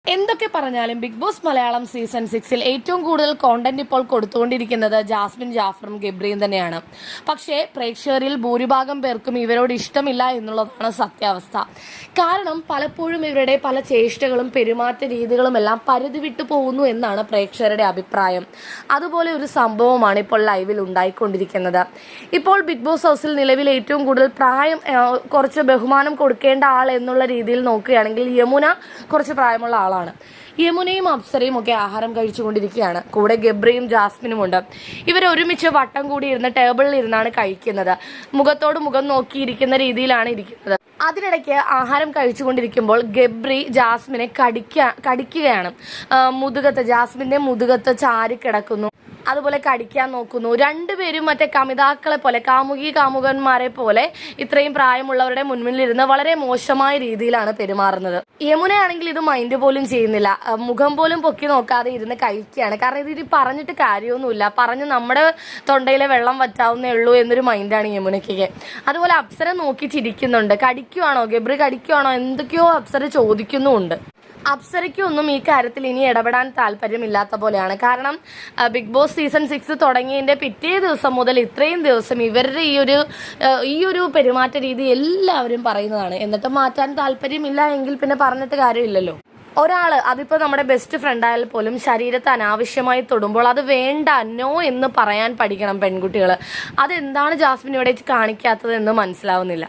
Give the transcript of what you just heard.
എന്തൊക്കെ പറഞ്ഞാലും big boss Malayalam season 6-ൽ ഏറ്റവും കൂടുതൽ കോണ്ടന്റ് ഇപ്പോൾ കൊടുത്തുകൊണ്ടിരിക്കുന്നത് ജാസ്മിൻ ജാഫറും ഗബ്രിയും തന്നെയാണ്. പക്ഷേ പ്രേക്ഷകരിൽ ഭൂരിഭാഗം പേർക്കും ഇവരോട് ഇഷ്ടമില്ല എന്നുള്ളതാണ് സത്യാവസ്ഥ. കാരണം പലപ്പോഴും ഇവരുടെ പല ചേഷ്ടകളും പെരുമാറ്റ രീതികളും എല്ലാം പരിധി വിട്ടു പോകുന്നു എന്നാണ് പ്രേക്ഷകരുടെ അഭിപ്രായം. അതുപോലെ ഒരു സംഭവമാണ് ഇപ്പോൾ ലൈവിൽ ഉണ്ടായിക്കൊണ്ടിരിക്കുന്നത്. ഇപ്പോൾ ബിഗ് ബോസ് ഹൗസിൽ നിലവിൽ ഏറ്റവും കൂടുതൽ പ്രായം കുറച്ച് ബഹുമാനം കൊടുക്കേണ്ട ആൾ എന്നുള്ള രീതിയിൽ നോക്കുകയാണെങ്കിൽ യമുന കുറച്ച് പ്രായമുള്ള ആളാണ്. യമുനയും അപ്സരയും ഒക്കെ ആഹാരം കഴിച്ചുകൊണ്ടിരിക്കുകയാണ്. കൂടെ ഗബ്രിയും ജാസ്മിനും ഉണ്ട്. ഇവർ ഒരുമിച്ച് വട്ടം കൂടി ഇരുന്ന് ടേബിളിൽ ഇരുന്നാണ് കഴിക്കുന്നത്. മുഖത്തോട് മുഖം നോക്കിയിരിക്കുന്ന രീതിയിലാണ് ഇരിക്കുന്നത്. അതിനിടയ്ക്ക് ആഹാരം കഴിച്ചുകൊണ്ടിരിക്കുമ്പോൾ ഗബ്രി ജാസ്മിനെ കടിക്കുകയാണ്. ജാസ്മിന്റെ മുതുകത്ത് ചാരി കിടക്കുന്നു. അതുപോലെ കടിക്കാൻ നോക്കുന്നു. രണ്ടുപേരും മറ്റേ കമിതാക്കളെ പോലെ കാമുകന്മാരെ പോലെ ഇത്രയും പ്രായമുള്ളവരുടെ മുൻപിലിരുന്ന് വളരെ മോശമായ രീതിയിലാണ് പെരുമാറുന്നത്. യമുനയാണെങ്കിൽ ഇത് മൈൻഡ് പോലും ചെയ്യുന്നില്ല. മുഖം പോലും പൊക്കി നോക്കാതെ ഇരുന്ന് കഴിക്കുകയാണ്. കാരണം ഇത് പറഞ്ഞിട്ട് കാര്യമൊന്നുമില്ല. പറഞ്ഞ് നമ്മുടെ തൊണ്ടയിലെ വെള്ളം വറ്റാവുന്നേ ഉള്ളൂ എന്നൊരു മൈൻഡാണ് യമുനയ്ക്ക്. അതുപോലെ അപ്സര നോക്കി ചിരിക്കുന്നുണ്ട്. കടിക്കുവാണോ ഗബ്രി, കടിക്കുവാണോ, എന്തൊക്കെയോ അപ്സര ചോദിക്കുന്നുമുണ്ട്. അപ്സരയ്ക്കൊന്നും ഈ കാര്യത്തിൽ ഇനി ഇടപെടാൻ താല്പര്യമില്ലാത്ത പോലെയാണ്. കാരണം ബിഗ് ബോസ് സീസൺ 6 തുടങ്ങിയതിൻ്റെ പിറ്റേ ദിവസം മുതൽ ഇത്രയും ദിവസം ഇവരുടെ ഈ ഒരു പെരുമാറ്റ രീതി എല്ലാവരും പറയുന്നതാണ്. എന്നിട്ട് മാറ്റാൻ താല്പര്യമില്ല എങ്കിൽ പിന്നെ പറഞ്ഞിട്ട് കാര്യമില്ലല്ലോ. ഒരാൾ അതിപ്പോൾ നമ്മുടെ ബെസ്റ്റ് ഫ്രണ്ട് ആയാൽ പോലും ശരീരത്തെ അനാവശ്യമായി തൊടുമ്പോൾ അത് വേണ്ട, നോ എന്ന് പറയാൻ പഠിക്കണം പെൺകുട്ടികൾ. അതെന്താണ് ജാസ്മിൻ ഇവിടെ കാണിക്കാത്തത് എന്ന് മനസ്സിലാവുന്നില്ല.